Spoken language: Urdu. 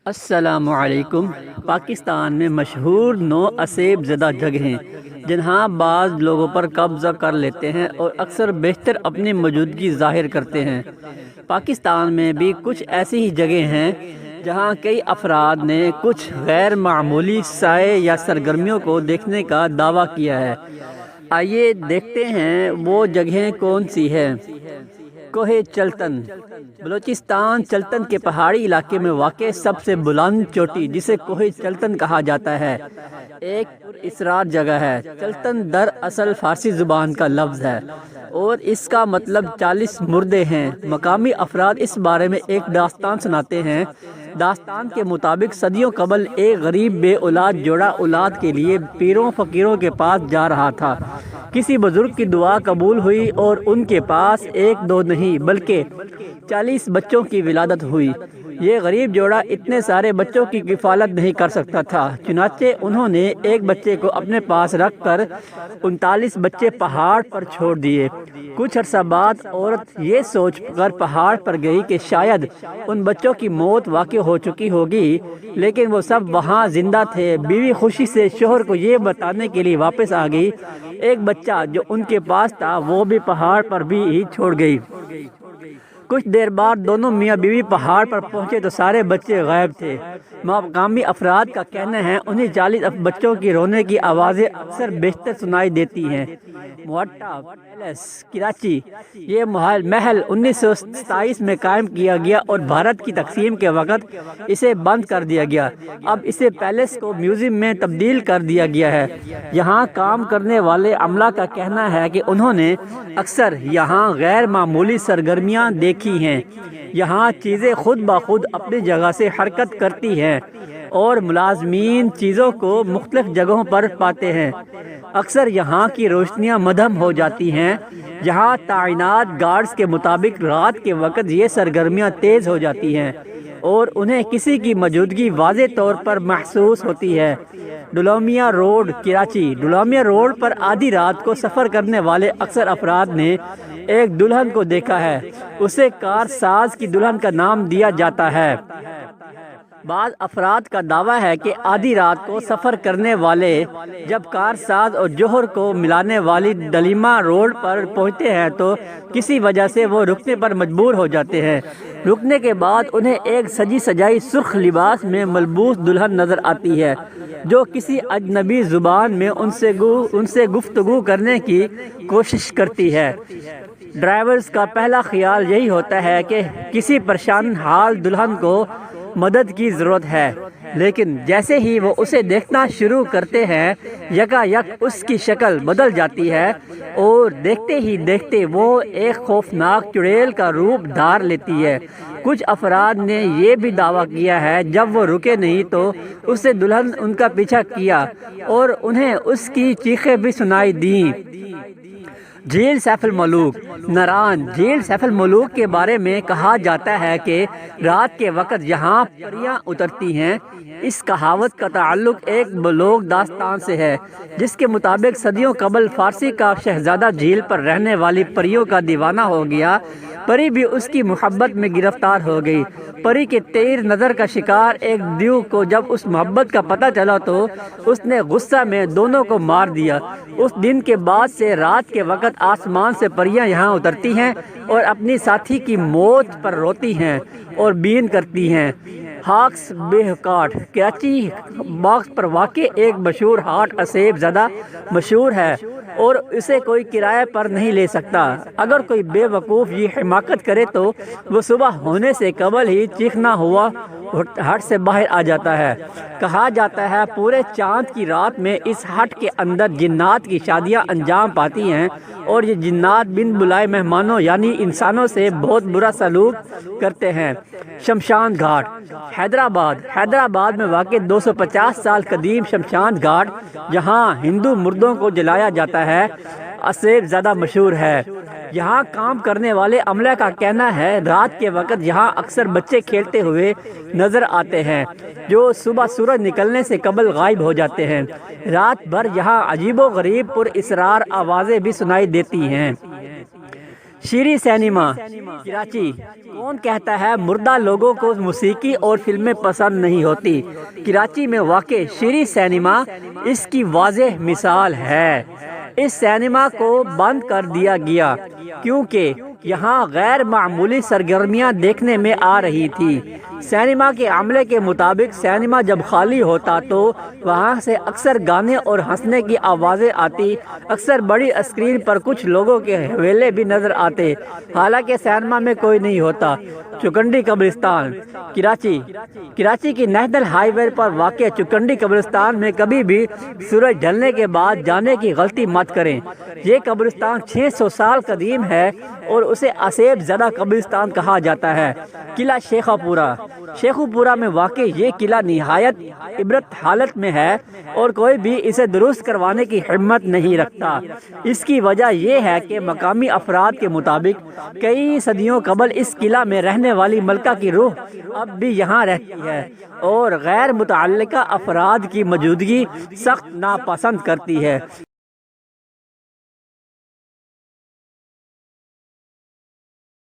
السلام علیکم۔ پاکستان میں مشہور 9 اسیب زدہ جگہیں جہاں بعض لوگوں پر قبضہ کر لیتے ہیں اور اکثر بیشتر اپنی موجودگی ظاہر کرتے ہیں۔ پاکستان میں بھی کچھ ایسی ہی جگہیں ہیں جہاں کئی افراد نے کچھ غیر معمولی سائے یا سرگرمیوں کو دیکھنے کا دعویٰ کیا ہے۔ آئیے دیکھتے ہیں وہ جگہیں کون سی ہیں۔ کوہ چلتن بلوچستان چلتن کے پہاڑی علاقے میں واقع سب سے بلند چوٹی جسے کوہ چلتن کہا جاتا ہے ایک اسرار جگہ ہے۔ چلتن در اصل فارسی زبان کا لفظ ہے اور اس کا مطلب 40 مردے ہیں۔ مقامی افراد اس بارے میں ایک داستان سناتے ہیں۔ داستان کے مطابق صدیوں قبل ایک غریب بے اولاد جوڑا اولاد کے لیے پیروں فقیروں کے پاس جا رہا تھا۔ کسی بزرگ کی دعا قبول ہوئی اور ان کے پاس 1-2 نہیں بلکہ 40 بچوں کی ولادت ہوئی۔ یہ غریب جوڑا اتنے سارے بچوں کی کفالت نہیں کر سکتا تھا، چنانچہ انہوں نے ایک بچے کو اپنے پاس رکھ کر 39 بچے پہاڑ پر چھوڑ دیے۔ کچھ عرصہ بعد عورت یہ سوچ کر پہاڑ پر گئی کہ شاید ان بچوں کی موت واقع ہو چکی ہوگی، لیکن وہ سب وہاں زندہ تھے۔ بیوی خوشی سے شوہر کو یہ بتانے کے لیے واپس آ گئی۔ ایک بچہ جو ان کے پاس تھا وہ بھی پہاڑ پر بھی چھوڑ گئی۔ کچھ دیر بعد دونوں میاں بیوی پہاڑ پر پہنچے تو سارے بچے غائب تھے۔ مقامی افراد کا کہنا ہے انہیں 40 بچوں کی رونے کی آوازیں اکثر بیشتر سنائی دیتی ہیں۔ موٹا پیلس کراچی یہ محل 1927 میں قائم کیا گیا اور بھارت کی تقسیم کے وقت اسے بند کر دیا گیا۔ اب اسے پیلس کو میوزیم میں تبدیل کر دیا گیا ہے۔ یہاں کام کرنے والے عملہ کا کہنا ہے کہ انہوں نے اکثر یہاں غیر معمولی سرگرمیاں دیکھی ہیں۔ یہاں چیزیں خود بخود اپنی جگہ سے حرکت کرتی ہیں اور ملازمین چیزوں کو مختلف جگہوں پر پاتے ہیں۔ اکثر یہاں کی روشنیاں مدھم ہو جاتی ہیں۔ یہاں تعینات گارڈز کے مطابق رات کے وقت یہ سرگرمیاں تیز ہو جاتی ہیں اور انہیں کسی کی موجودگی واضح طور پر محسوس ہوتی ہے۔ ڈولومیا روڈ کراچی ڈولومیا روڈ پر آدھی رات کو سفر کرنے والے اکثر افراد نے ایک دلہن کو دیکھا ہے۔ اسے کار ساز کی دلہن کا نام دیا جاتا ہے۔ بعض افراد کا دعویٰ ہے کہ آدھی رات کو سفر کرنے والے جب کار ساز اور جوہر کو ملانے والی ڈلیما روڈ پر پہنچتے ہیں تو کسی وجہ سے وہ رکنے پر مجبور ہو جاتے ہیں۔ رکنے کے بعد انہیں ایک سجی سجائی سرخ لباس میں ملبوس دلہن نظر آتی ہے جو کسی اجنبی زبان میں ان سے گفتگو کرنے کی کوشش کرتی ہے۔ ڈرائیورز کا پہلا خیال یہی ہوتا ہے کہ کسی پریشان حال دلہن کو مدد کی ضرورت ہے، لیکن جیسے ہی وہ اسے دیکھنا شروع کرتے ہیں یکا یک اس کی شکل بدل جاتی ہے اور دیکھتے ہی دیکھتے وہ ایک خوفناک چڑیل کا روپ دھار لیتی ہے۔ کچھ افراد نے یہ بھی دعویٰ کیا ہے جب وہ رکے نہیں تو اسے دلہن ان کا پیچھا کیا اور انہیں اس کی چیخیں بھی سنائی دیں۔ جھیل سیف الملوک ناران جھیل سیف الملوک کے بارے میں کہا جاتا ہے کہ رات کے وقت یہاں پریاں اترتی ہیں۔ اس کہاوت کا تعلق ایک بلوغ داستان سے ہے جس کے مطابق صدیوں قبل فارسی کا شہزادہ جھیل پر رہنے والی پریوں کا دیوانہ ہو گیا۔ پری بھی اس کی محبت میں گرفتار ہو گئی۔ پری کے تیر نظر کا شکار ایک دیو کو جب اس محبت کا پتہ چلا تو اس نے غصہ میں دونوں کو مار دیا۔ اس دن کے بعد سے رات کے وقت آسمان سے پریاں یہاں اترتی ہیں اور اپنی ساتھی کی موت پر روتی ہیں اور بین کرتی ہیں۔ ہاکس بے کاٹ کراچی باغ پر واقع ایک مشہور ہاٹ اسیب زدہ مشہور ہے اور اسے کوئی کرائے پر نہیں لے سکتا۔ اگر کوئی بے وقوف یہ حماقت کرے تو وہ صبح ہونے سے قبل ہی چیخنا ہوا ہٹ سے باہر آ جاتا ہے۔ کہا جاتا ہے پورے چاند کی رات میں اس ہٹ کے اندر جنات کی شادیاں انجام پاتی ہیں اور یہ جنات بن بلائے مہمانوں یعنی انسانوں سے بہت برا سلوک کرتے ہیں۔ شمشان گھاٹ حیدرآباد میں واقع 250 سال قدیم شمشان گھاٹ جہاں ہندو مردوں کو جلایا جاتا ہے اسیب زدہ مشہور ہے۔ یہاں کام کرنے والے عملے کا کہنا ہے رات کے وقت یہاں اکثر بچے کھیلتے ہوئے نظر آتے ہیں جو صبح سورج نکلنے سے قبل غائب ہو جاتے ہیں۔ رات بھر یہاں عجیب و غریب پر اسرار آوازیں بھی سنائی دیتی ہیں۔ شیریں سینما کراچی۔ کون کہتا ہے مردہ لوگوں کو موسیقی اور فلمیں پسند نہیں ہوتی؟ کراچی میں واقع شیریں سینما اس کی واضح مثال ہے۔ اس سینما کو بند کر دیا گیا کیونکہ یہاں غیر معمولی سرگرمیاں دیکھنے میں آ رہی تھی۔ سینما کے عملے کے مطابق سینما جب خالی ہوتا تو وہاں سے اکثر گانے اور ہنسنے کی آوازیں آتی۔ اکثر بڑی اسکرین پر کچھ لوگوں کے حویلے بھی نظر آتے، حالانکہ سینما میں کوئی نہیں ہوتا۔ چکنڈی قبرستان کراچی۔ کراچی کی نیشنل ہائی وے پر واقع چکنڈی قبرستان میں کبھی بھی سورج ڈھلنے کے بعد جانے کی غلطی مت کریں۔ یہ قبرستان 600 سال قدیم ہے اور اسے اسیب زدہ قبرستان کہا جاتا ہے۔ قلعہ شیخو پورہ۔ شیخو پورہ میں واقع یہ قلعہ نہایت عبرت حالت میں ہے اور کوئی بھی اسے درست کروانے کی ہمت نہیں رکھتا۔ اس کی وجہ یہ ہے کہ مقامی افراد کے مطابق کئی صدیوں قبل اس قلعہ میں رہنے والی ملکہ کی روح اب بھی یہاں رہتی ہے اور غیر متعلقہ افراد کی موجودگی سخت ناپسند کرتی ہے۔